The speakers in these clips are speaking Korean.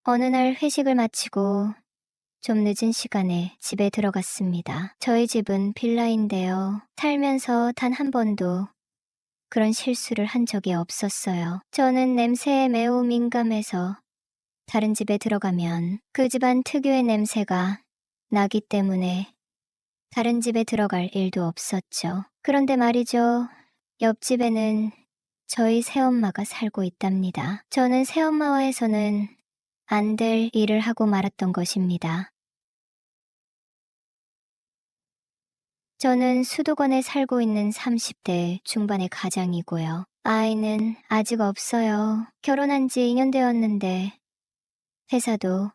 어느 날 회식을 마치고 좀 늦은 시간에 집에 들어갔습니다. 저희 집은 빌라인데요. 살면서 단 한 번도 그런 실수를 한 적이 없었어요. 저는 냄새에 매우 민감해서 다른 집에 들어가면 그 집안 특유의 냄새가 나기 때문에 다른 집에 들어갈 일도 없었죠. 그런데 말이죠. 옆집에는 저희 새엄마가 살고 있답니다. 저는 새엄마와 해서는 안 될 일을 하고 말았던 것입니다. 저는 수도권에 살고 있는 30대 중반의 가장이고요. 아이는 아직 없어요. 결혼한 지 2년 되었는데 회사도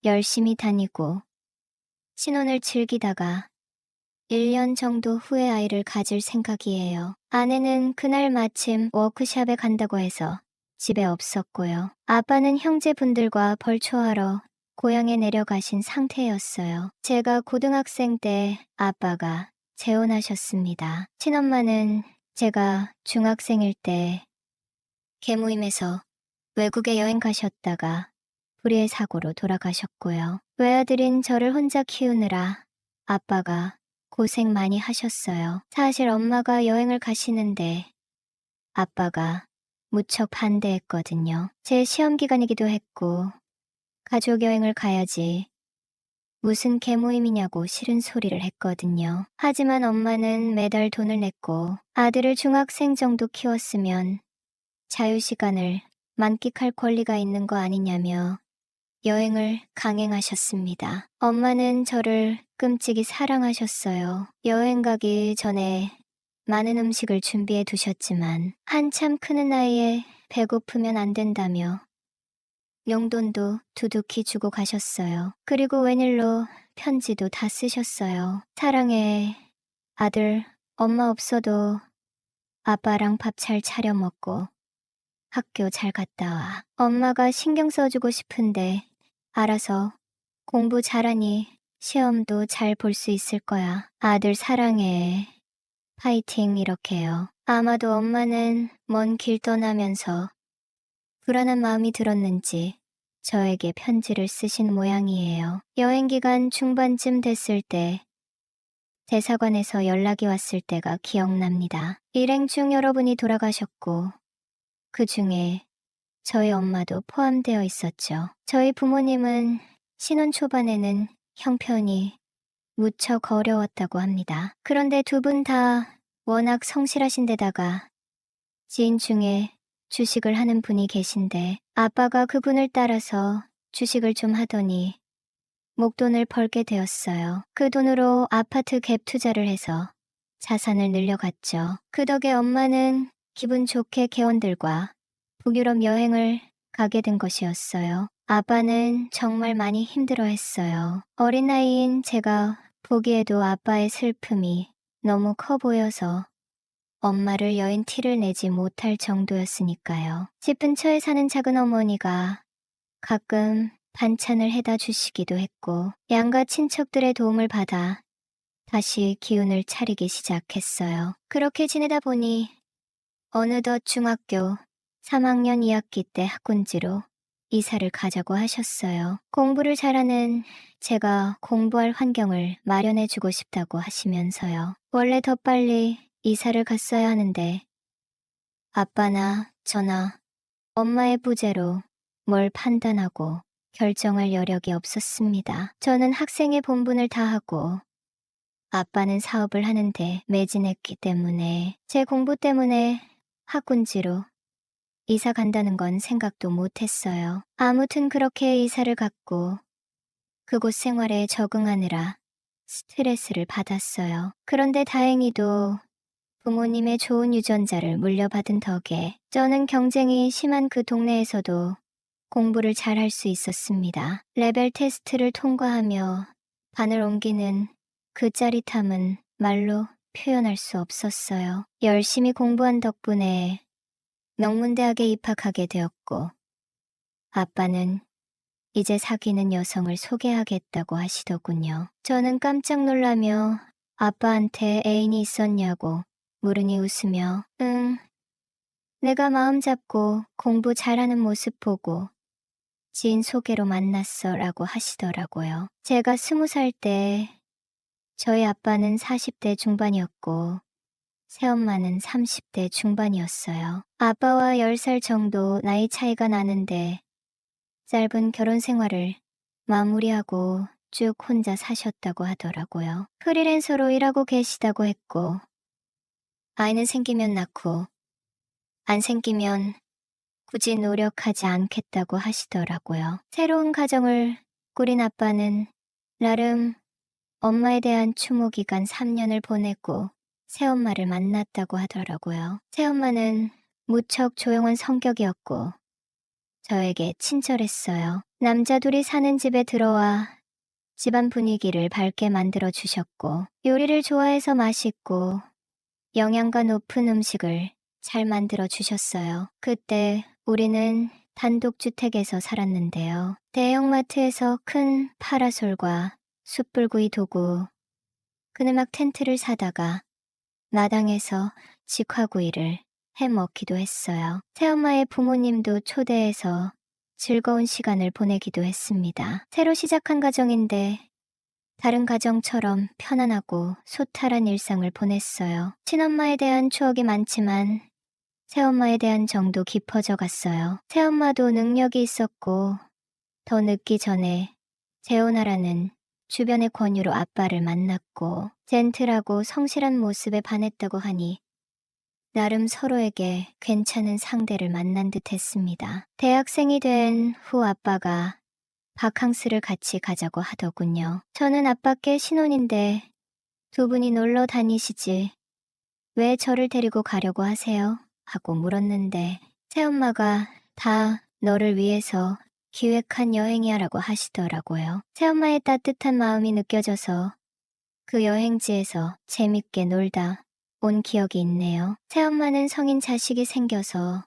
열심히 다니고 신혼을 즐기다가 1년 정도 후에 아이를 가질 생각이에요. 아내는 그날 마침 워크숍에 간다고 해서 집에 없었고요. 아빠는 형제분들과 벌초하러 고향에 내려가신 상태였어요. 제가 고등학생 때 아빠가 재혼하셨습니다. 친엄마는 제가 중학생일 때 계모임에서 외국에 여행 가셨다가 불의의 사고로 돌아가셨고요. 외아들인 저를 혼자 키우느라 아빠가 고생 많이 하셨어요. 사실 엄마가 여행을 가시는데 아빠가 무척 반대했거든요. 제 시험 기간이기도 했고 가족 여행을 가야지 무슨 계모임이냐고 싫은 소리를 했거든요. 하지만 엄마는 매달 돈을 냈고 아들을 중학생 정도 키웠으면 자유시간을 만끽할 권리가 있는 거 아니냐며 여행을 강행하셨습니다. 엄마는 저를 끔찍이 사랑하셨어요. 여행 가기 전에 많은 음식을 준비해 두셨지만 한참 크는 나이에 배고프면 안 된다며 용돈도 두둑히 주고 가셨어요. 그리고 웬일로 편지도 다 쓰셨어요. 사랑해, 아들, 엄마 없어도 아빠랑 밥 잘 차려 먹고 학교 잘 갔다 와. 엄마가 신경 써주고 싶은데 알아서 공부 잘하니 시험도 잘 볼 수 있을 거야. 아들 사랑해. 파이팅 이렇게요. 아마도 엄마는 먼 길 떠나면서 불안한 마음이 들었는지 저에게 편지를 쓰신 모양이에요. 여행 기간 중반쯤 됐을 때 대사관에서 연락이 왔을 때가 기억납니다. 일행 중 여러분이 돌아가셨고 그 중에 저희 엄마도 포함되어 있었죠. 저희 부모님은 신혼 초반에는 형편이 무척 어려웠다고 합니다. 그런데 두 분 다 워낙 성실하신 데다가 지인 중에 주식을 하는 분이 계신데 아빠가 그분을 따라서 주식을 좀 하더니 목돈을 벌게 되었어요. 그 돈으로 아파트 갭 투자를 해서 자산을 늘려갔죠. 그 덕에 엄마는 기분 좋게 개원들과 북유럽 여행을 가게 된 것이었어요. 아빠는 정말 많이 힘들어했어요. 어린 나이인 제가 보기에도 아빠의 슬픔이 너무 커 보여서 엄마를 여인 티를 내지 못할 정도였으니까요. 집 근처에 사는 작은 어머니가 가끔 반찬을 해다 주시기도 했고 양가 친척들의 도움을 받아 다시 기운을 차리기 시작했어요. 그렇게 지내다 보니 어느덧 중학교 3학년 2학기 때 학군지로 이사를 가자고 하셨어요. 공부를 잘하는 제가 공부할 환경을 마련해주고 싶다고 하시면서요. 원래 더 빨리 이사를 갔어야 하는데 아빠나 저나 엄마의 부재로 뭘 판단하고 결정할 여력이 없었습니다. 저는 학생의 본분을 다하고 아빠는 사업을 하는데 매진했기 때문에 제 공부 때문에 학군지로 이사 간다는 건 생각도 못했어요. 아무튼 그렇게 이사를 갔고 그곳 생활에 적응하느라 스트레스를 받았어요. 그런데 다행히도 부모님의 좋은 유전자를 물려받은 덕에 저는 경쟁이 심한 그 동네에서도 공부를 잘 할 수 있었습니다. 레벨 테스트를 통과하며 반을 옮기는 그 짜릿함은 말로 표현할 수 없었어요. 열심히 공부한 덕분에 명문대학에 입학하게 되었고 아빠는 이제 사귀는 여성을 소개하겠다고 하시더군요. 저는 깜짝 놀라며 아빠한테 애인이 있었냐고 물으니 웃으며 응, 내가 마음 잡고 공부 잘하는 모습 보고 지인 소개로 만났어 라고 하시더라고요. 제가 20살 때 저희 아빠는 40대 중반이었고 새엄마는 30대 중반이었어요. 아빠와 10살 정도 나이 차이가 나는데 짧은 결혼 생활을 마무리하고 쭉 혼자 사셨다고 하더라고요. 프리랜서로 일하고 계시다고 했고 아이는 생기면 낳고 안 생기면 굳이 노력하지 않겠다고 하시더라고요. 새로운 가정을 꾸린 아빠는 나름 엄마에 대한 추모 기간 3년을 보내고 새엄마를 만났다고 하더라고요. 새엄마는 무척 조용한 성격이었고 저에게 친절했어요. 남자 둘이 사는 집에 들어와 집안 분위기를 밝게 만들어 주셨고 요리를 좋아해서 맛있고 영양가 높은 음식을 잘 만들어 주셨어요. 그때 우리는 단독주택에서 살았는데요. 대형마트에서 큰 파라솔과 숯불구이 도구, 그늘막 텐트를 사다가 마당에서 직화구이를 해 먹기도 했어요. 새엄마의 부모님도 초대해서 즐거운 시간을 보내기도 했습니다. 새로 시작한 가정인데 다른 가정처럼 편안하고 소탈한 일상을 보냈어요. 친엄마에 대한 추억이 많지만 새엄마에 대한 정도 깊어져 갔어요. 새엄마도 능력이 있었고 더 늦기 전에 재혼하라는 주변의 권유로 아빠를 만났고 젠틀하고 성실한 모습에 반했다고 하니 나름 서로에게 괜찮은 상대를 만난 듯 했습니다. 대학생이 된 후 아빠가 바캉스를 같이 가자고 하더군요. 저는 아빠께 신혼인데 두 분이 놀러 다니시지 왜 저를 데리고 가려고 하세요? 하고 물었는데 새엄마가 다 너를 위해서 기획한 여행이야 라고 하시더라고요. 새엄마의 따뜻한 마음이 느껴져서 그 여행지에서 재밌게 놀다 온 기억이 있네요. 새엄마는 성인 자식이 생겨서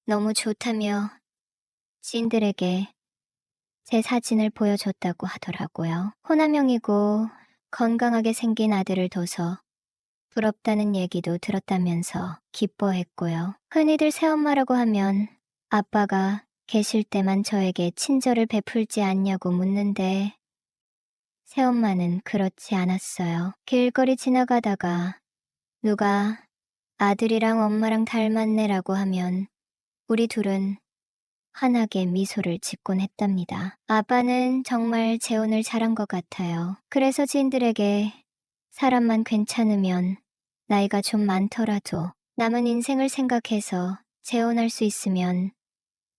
너무 좋다며 지인들에게 제 사진을 보여줬다고 하더라고요. 호남형이고 건강하게 생긴 아들을 둬서 부럽다는 얘기도 들었다면서 기뻐했고요. 흔히들 새엄마라고 하면 아빠가 계실 때만 저에게 친절을 베풀지 않냐고 묻는데 새엄마는 그렇지 않았어요. 길거리 지나가다가 누가 아들이랑 엄마랑 닮았네라고 하면 우리 둘은 환하게 미소를 짓곤 했답니다. 아빠는 정말 재혼을 잘한 것 같아요. 그래서 지인들에게 사람만 괜찮으면 나이가 좀 많더라도 남은 인생을 생각해서 재혼할 수 있으면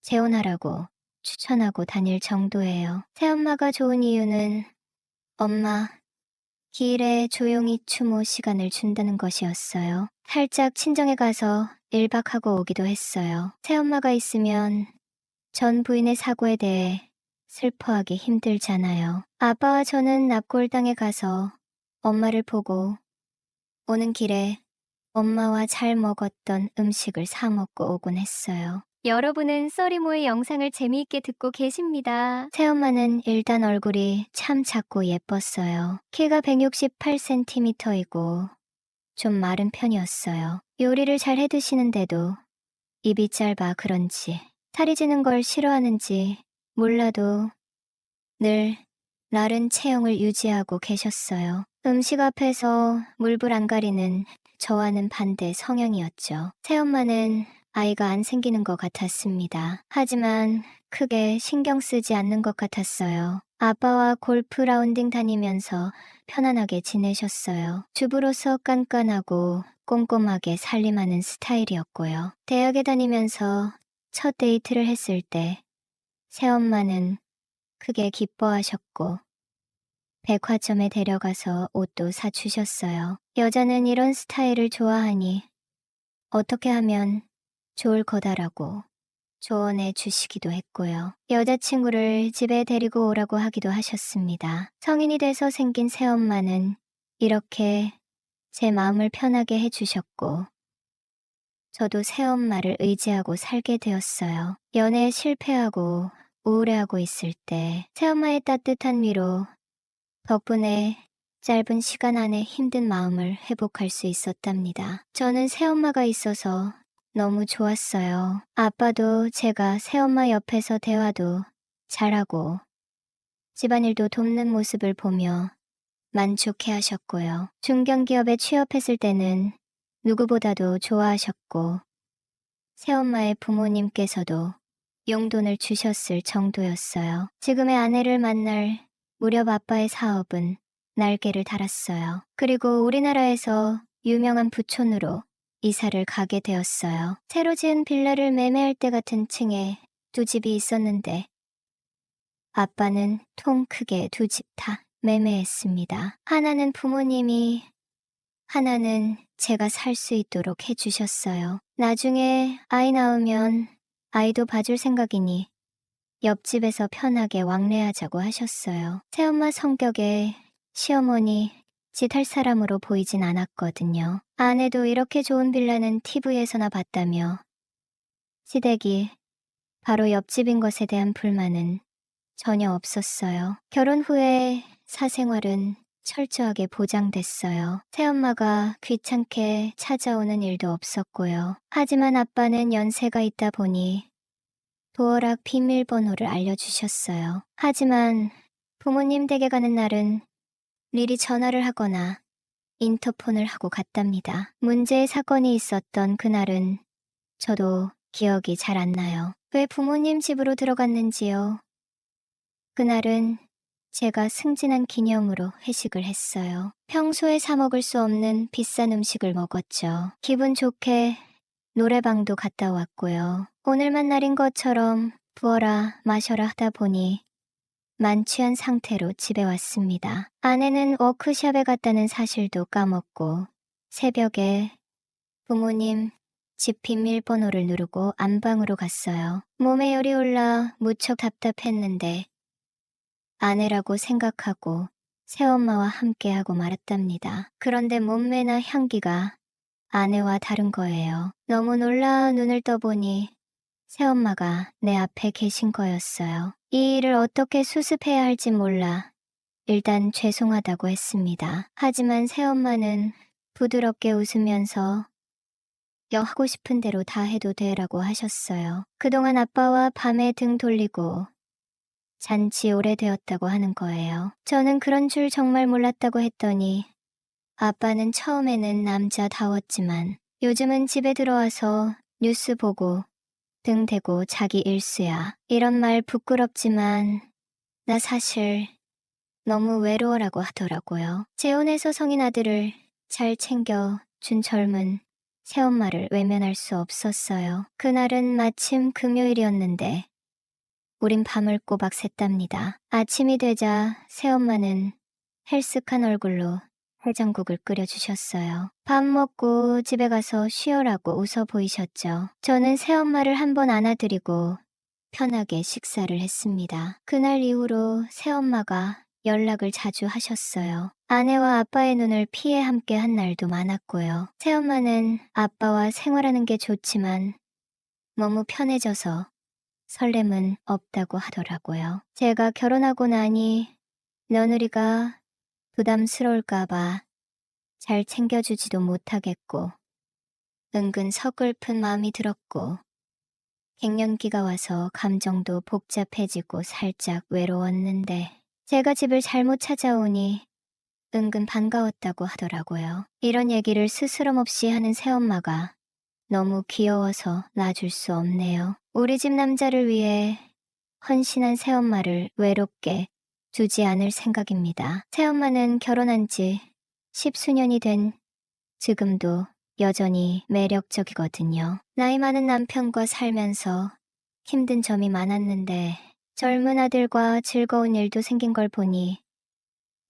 재혼하라고 추천하고 다닐 정도예요. 새엄마가 좋은 이유는 엄마, 길에 조용히 추모 시간을 준다는 것이었어요. 살짝 친정에 가서 1박하고 오기도 했어요. 새엄마가 있으면 전 부인의 사고에 대해 슬퍼하기 힘들잖아요. 아빠와 저는 납골당에 가서 엄마를 보고 오는 길에 엄마와 잘 먹었던 음식을 사 먹고 오곤 했어요. 여러분은 쏘리모의 영상을 재미있게 듣고 계십니다. 새엄마는 일단 얼굴이 참 작고 예뻤어요. 키가 168cm이고 좀 마른 편이었어요. 요리를 잘 해드시는데도 입이 짧아 그런지 살이 찌는 걸 싫어하는지 몰라도 늘 나른 체형을 유지하고 계셨어요. 음식 앞에서 물불 안 가리는 저와는 반대 성향이었죠. 새엄마는 아이가 안 생기는 것 같았습니다. 하지만 크게 신경 쓰지 않는 것 같았어요. 아빠와 골프 라운딩 다니면서 편안하게 지내셨어요. 주부로서 깐깐하고 꼼꼼하게 살림하는 스타일이었고요. 대학에 다니면서 첫 데이트를 했을 때 새엄마는 크게 기뻐하셨고 백화점에 데려가서 옷도 사주셨어요. 여자는 이런 스타일을 좋아하니 어떻게 하면 좋을 거다라고 조언해 주시기도 했고요. 여자친구를 집에 데리고 오라고 하기도 하셨습니다. 성인이 돼서 생긴 새엄마는 이렇게 제 마음을 편하게 해주셨고 저도 새엄마를 의지하고 살게 되었어요. 연애에 실패하고 우울해하고 있을 때 새엄마의 따뜻한 위로 덕분에 짧은 시간 안에 힘든 마음을 회복할 수 있었답니다. 저는 새엄마가 있어서 너무 좋았어요. 아빠도 제가 새엄마 옆에서 대화도 잘하고 집안일도 돕는 모습을 보며 만족해 하셨고요. 중견기업에 취업했을 때는 누구보다도 좋아하셨고 새엄마의 부모님께서도 용돈을 주셨을 정도였어요. 지금의 아내를 만날 무렵 아빠의 사업은 날개를 달았어요. 그리고 우리나라에서 유명한 부촌으로 이사를 가게 되었어요. 새로 지은 빌라를 매매할 때 같은 층에 두 집이 있었는데 아빠는 통 크게 두 집 다 매매했습니다. 하나는 부모님이, 하나는 제가 살 수 있도록 해주셨어요. 나중에 아이 낳으면 아이도 봐줄 생각이니 옆집에서 편하게 왕래하자고 하셨어요. 새엄마 성격에 시어머니 짓할 사람으로 보이진 않았거든요. 아내도 이렇게 좋은 빌라는 TV에서나 봤다며 시댁이 바로 옆집인 것에 대한 불만은 전혀 없었어요. 결혼 후에 사생활은 철저하게 보장됐어요. 새엄마가 귀찮게 찾아오는 일도 없었고요. 하지만 아빠는 연세가 있다 보니 도어락 비밀번호를 알려주셨어요. 하지만 부모님 댁에 가는 날은 미리 전화를 하거나 인터폰을 하고 갔답니다. 문제의 사건이 있었던 그날은 저도 기억이 잘 안 나요. 왜 부모님 집으로 들어갔는지요. 그날은 제가 승진한 기념으로 회식을 했어요. 평소에 사 먹을 수 없는 비싼 음식을 먹었죠. 기분 좋게 노래방도 갔다 왔고요. 오늘만 날인 것처럼 부어라 마셔라 하다 보니 만취한 상태로 집에 왔습니다. 아내는 워크숍에 갔다는 사실도 까먹고 새벽에 부모님 집 비밀번호를 누르고 안방으로 갔어요. 몸에 열이 올라 무척 답답했는데 아내라고 생각하고 새엄마와 함께하고 말았답니다. 그런데 몸매나 향기가 아내와 다른 거예요. 너무 놀라 눈을 떠보니 새엄마가 내 앞에 계신 거였어요. 이 일을 어떻게 수습해야 할지 몰라 일단 죄송하다고 했습니다. 하지만 새엄마는 부드럽게 웃으면서 하고 싶은 대로 다 해도 돼라고 하셨어요. 그동안 아빠와 밤에 등 돌리고 잔지 오래되었다고 하는 거예요. 저는 그런 줄 정말 몰랐다고 했더니 아빠는 처음에는 남자다웠지만 요즘은 집에 들어와서 뉴스 보고 등 대고 자기 일수야. 이런 말 부끄럽지만 나 사실 너무 외로워라고 하더라고요. 재혼해서 성인 아들을 잘 챙겨준 젊은 새엄마를 외면할 수 없었어요. 그날은 마침 금요일이었는데 우린 밤을 꼬박 샜답니다. 아침이 되자 새엄마는 헬쓱한 얼굴로 해장국을 끓여주셨어요. 밥 먹고 집에 가서 쉬어라고 웃어 보이셨죠. 저는 새엄마를 한번 안아드리고 편하게 식사를 했습니다. 그날 이후로 새엄마가 연락을 자주 하셨어요. 아내와 아빠의 눈을 피해 함께 한 날도 많았고요. 새엄마는 아빠와 생활하는 게 좋지만 너무 편해져서 설렘은 없다고 하더라고요. 제가 결혼하고 나니 며느리가 부담스러울까봐 잘 챙겨주지도 못하겠고 은근 서글픈 마음이 들었고 갱년기가 와서 감정도 복잡해지고 살짝 외로웠는데 제가 집을 잘못 찾아오니 은근 반가웠다고 하더라고요. 이런 얘기를 스스럼없이 하는 새엄마가 너무 귀여워서 놔줄 수 없네요. 우리 집 남자를 위해 헌신한 새엄마를 외롭게 두지 않을 생각입니다. 새엄마는 결혼한 지 10수년이 된 지금도 여전히 매력적이거든요. 나이 많은 남편과 살면서 힘든 점이 많았는데 젊은 아들과 즐거운 일도 생긴 걸 보니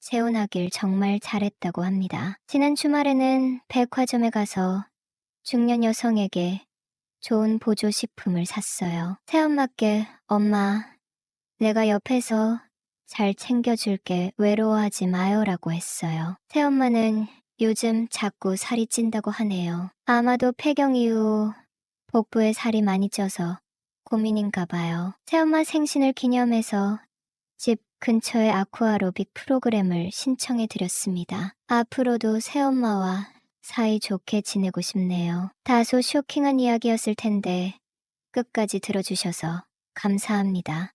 재혼하길 정말 잘했다고 합니다. 지난 주말에는 백화점에 가서 중년 여성에게 좋은 보조식품을 샀어요. 새엄마께 엄마, 내가 옆에서 잘 챙겨줄게 외로워하지 마요라고 했어요. 새엄마는 요즘 자꾸 살이 찐다고 하네요. 아마도 폐경 이후 복부에 살이 많이 쪄서 고민인가 봐요. 새엄마 생신을 기념해서 집 근처의 아쿠아로빅 프로그램을 신청해 드렸습니다. 앞으로도 새엄마와 사이좋게 지내고 싶네요. 다소 쇼킹한 이야기였을 텐데 끝까지 들어주셔서 감사합니다.